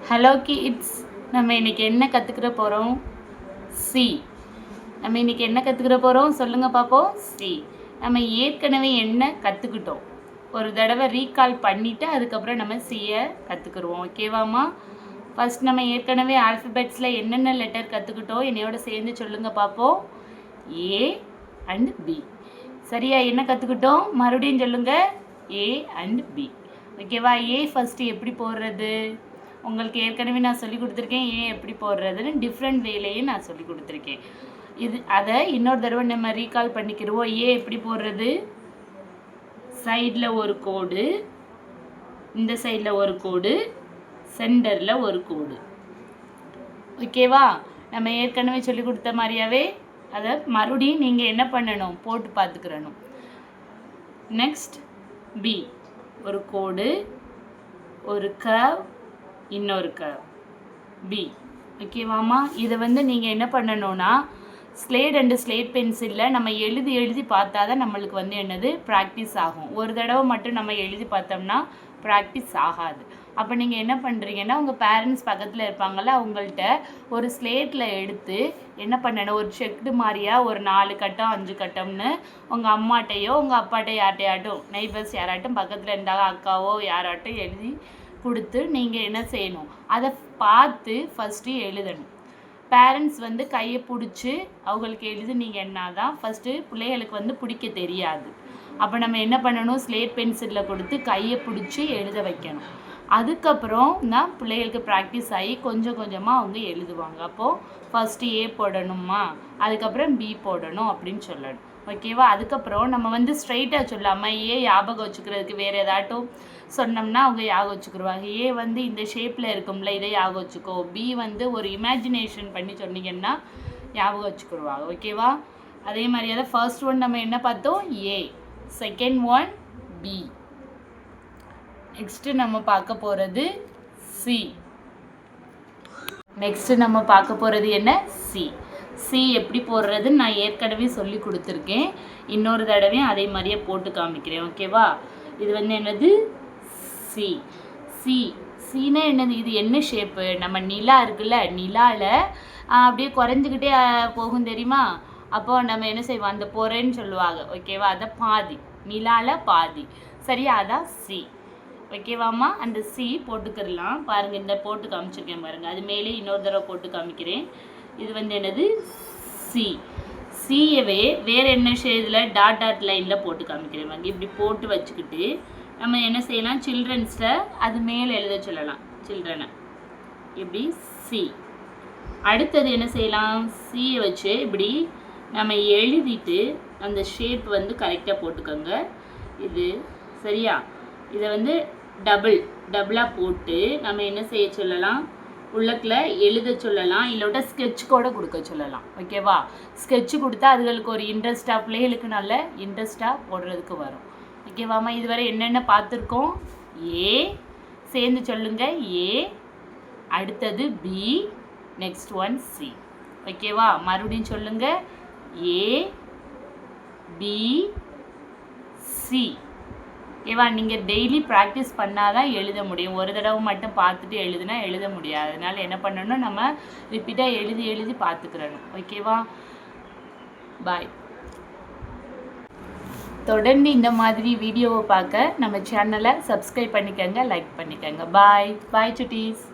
Hello kids, நம்ம இன்றைக்கி என்ன கற்றுக்கிற போகிறோம்? சி. நம்ம இன்றைக்கி என்ன கற்றுக்கிற போகிறோம் சொல்லுங்கள் பார்ப்போம். சி. நம்ம ஏற்கனவே என்ன கற்றுக்கிட்டோம் ஒரு தடவை ரீகால் பண்ணிவிட்டு அதுக்கப்புறம் நம்ம சியை கற்றுக்குருவோம். ஓகேவாம்மா? ஃபஸ்ட் நம்ம ஏற்கனவே ஆல்ஃபபெட்ஸில் என்னென்ன லெட்டர் கற்றுக்கிட்டோம் என்னையோட சேர்ந்து சொல்லுங்கள் பார்ப்போம். A and B. சரியா? என்ன கற்றுக்கிட்டோம் மறுபடியும் சொல்லுங்கள். A and B. ஓகேவா? ஏ ஃபஸ்ட்டு எப்படி போடுறது உங்களுக்கு ஏற்கனவே நான் சொல்லி கொடுத்துருக்கேன். ஏன் எப்படி போடுறதுன்னு டிஃப்ரெண்ட் வேலையும் நான் சொல்லி கொடுத்துருக்கேன். அதை இன்னொரு தடவை நம்ம ரீகால் பண்ணிக்கிடுவோம். ஏ எப்படி போடுறது? சைடில் ஒரு கோடு, இந்த சைடில் ஒரு கோடு, சென்டரில் ஒரு கோடு. ஓகேவா? நம்ம ஏற்கனவே சொல்லி கொடுத்த மாதிரியாவே அதை மறுபடியும் நீங்கள் என்ன பண்ணணும் போட்டு பார்த்துக்கிறணும். Next B. ஒரு கோடு, ஒரு கர்வ், இன்னொரு கர்வ். பி. ஓகேவாம்மா? இதை நீங்கள் என்ன பண்ணணும்னா ஸ்லேட் அண்டு ஸ்லேட் பென்சிலில் நம்ம எழுதி பார்த்தா தான் நம்மளுக்கு என்னது ப்ராக்டிஸ் ஆகும். ஒரு தடவை மட்டும் நம்ம எழுதி பார்த்தோம்னா ப்ராக்டிஸ் ஆகாது. அப்போ நீங்கள் என்ன பண்ணுறீங்கன்னா உங்கள் பேரண்ட்ஸ் பக்கத்தில் இருப்பாங்கள்ல அவங்கள்ட்ட ஒரு ஸ்லேட்டில் எடுத்து என்ன பண்ணணும், ஒரு செக்டு மாதிரியா ஒரு 4 கட்டம் 5 கட்டம்னு உங்கள் அம்மாட்டையோ உங்கள் அப்பாட்டையோ யார்ட்டையாட்டும் நெய்பர்ஸ் யாராட்டும் பக்கத்தில் இருந்தாங்க அக்காவோ யாராட்டும் எழுதி கொடுத்து நீங்கள் என்ன செய்யணும், அதை பார்த்து ஃபஸ்ட்டு எழுதணும். பேரண்ட்ஸ் கையை பிடிச்சி அவங்களுக்கு எழுதுனீங்கன்னா தான் ஃபஸ்ட்டு பிள்ளைகளுக்கு பிடிக்க தெரியாது. அப்போ நம்ம என்ன பண்ணணும், ஸ்லேட் பென்சிலில் கொடுத்து கையை பிடிச்சி எழுத வைக்கணும். அதுக்கப்புறம் தான் பிள்ளைகளுக்கு ப்ராக்டிஸ் ஆகி கொஞ்சம் கொஞ்சமாக அவங்க எழுதுவாங்க. அப்போது ஃபஸ்ட்டு ஏ போடணுமா, அதுக்கப்புறம் பி போடணும் அப்படின்னு சொல்லணும். ஓகேவா? அதுக்கப்புறம் நம்ம ஸ்ட்ரைட்டாக சொல்லாமல் ஏ ஞாபகம் வச்சுக்கிறதுக்கு வேறு ஏதாட்டும் சொன்னோம்னா அவங்க ஞாபகம் வச்சுக்கிடுவாங்க. ஏ இந்த ஷேப்பில் இருக்கும்ல இதை ஞாபகம் வச்சுக்கோ. பி ஒரு இமேஜினேஷன் பண்ணி சொன்னீங்கன்னா ஞாபகம் வச்சுக்கிடுவாங்க. ஓகேவா? அதே மாதிரியாவது ஃபர்ஸ்ட் ஒன் நம்ம என்ன பார்த்தோம், A. Second one B. Next நம்ம பார்க்க போகிறது சி. நெக்ஸ்ட்டு நம்ம பார்க்க போகிறது என்ன, சி. சி எப்படி போடுறதுன்னு நான் ஏற்கனவே சொல்லி கொடுத்துருக்கேன். இன்னொரு தடவையும் அதே மாதிரியே போட்டு காமிக்கிறேன். ஓகேவா? இது என்னது, சி. சி. சீனா என்னது, இது என்ன ஷேப்பு, நம்ம நிலா இருக்குல்ல நிலாவில் அப்படியே குறைஞ்சிக்கிட்டே போகும் தெரியுமா? அப்போ நம்ம என்ன செய்வோம், அந்த பொறைன்னு சொல்லுவாங்க. ஓகேவா? அதை பாதி, நிலாவில் பாதி. சரியா? அதான் சி. ஓகேவாம்மா? அந்த சி போட்டுக்கிடலாம். பாருங்கள், இந்த போட்டு காமிச்சிருக்கேன் பாருங்கள். அது மேலே இன்னொரு தடவை போட்டு காமிக்கிறேன். இது என்னது, சி. சியவே வேறு என்ன இதில் டாட் லைனில் போட்டு காமிக்கிறேன் பாருங்க. இப்படி போட்டு வச்சுக்கிட்டு நம்ம என்ன செய்யலாம், சில்ட்ரன்ஸை அது மேலே எழுத சொல்லலாம். சில்ட்ரனை இப்படி சி. அடுத்தது என்ன செய்யலாம், சியை வச்சு இப்படி நம்ம எழுதிட்டு அந்த ஷேப் கரெக்டாக போட்டுக்கோங்க. இது சரியா? இதை டபுளாக போட்டு நம்ம என்ன செய்ய சொல்லலாம், உள்ளக்கில் எழுத சொல்லலாம். இல்லைவிட்ட ஸ்கெட்ச் கூட கொடுக்க சொல்லலாம். ஓகேவா? ஸ்கெட்சு கொடுத்தா அதுகளுக்கு ஒரு இன்ட்ரெஸ்டாக, பிள்ளைகளுக்கு நல்ல இன்ட்ரெஸ்டாக போடுறதுக்கு வரும். ஓகேவாம்மா? இதுவரை என்னென்ன பார்த்துருக்கோம், ஏ சேர்ந்து சொல்லுங்கள், ஏ. அடுத்தது பி. Next one C. ஓகேவா? மறுபடியும் சொல்லுங்கள், ஏ பி சி. ஓகேவா? நீங்கள் டெய்லி ப்ராக்டிஸ் பண்ணால் தான் எழுத முடியும். ஒரு தடவை மட்டும் பார்த்துட்டு எழுதுனா எழுத முடியாது. அதனால் என்ன பண்ணணும், நம்ம ரிப்பீட்டாக எழுதி பார்த்துக்கிறணும். ஓகேவா? பாய். தொடர்ந்து இந்த மாதிரி வீடியோவை பார்க்க நம்ம சேனலை சப்ஸ்கிரைப் பண்ணிக்கோங்க, லைக் பண்ணிக்கோங்க. பாய் பாய் சுட்டீஸ்.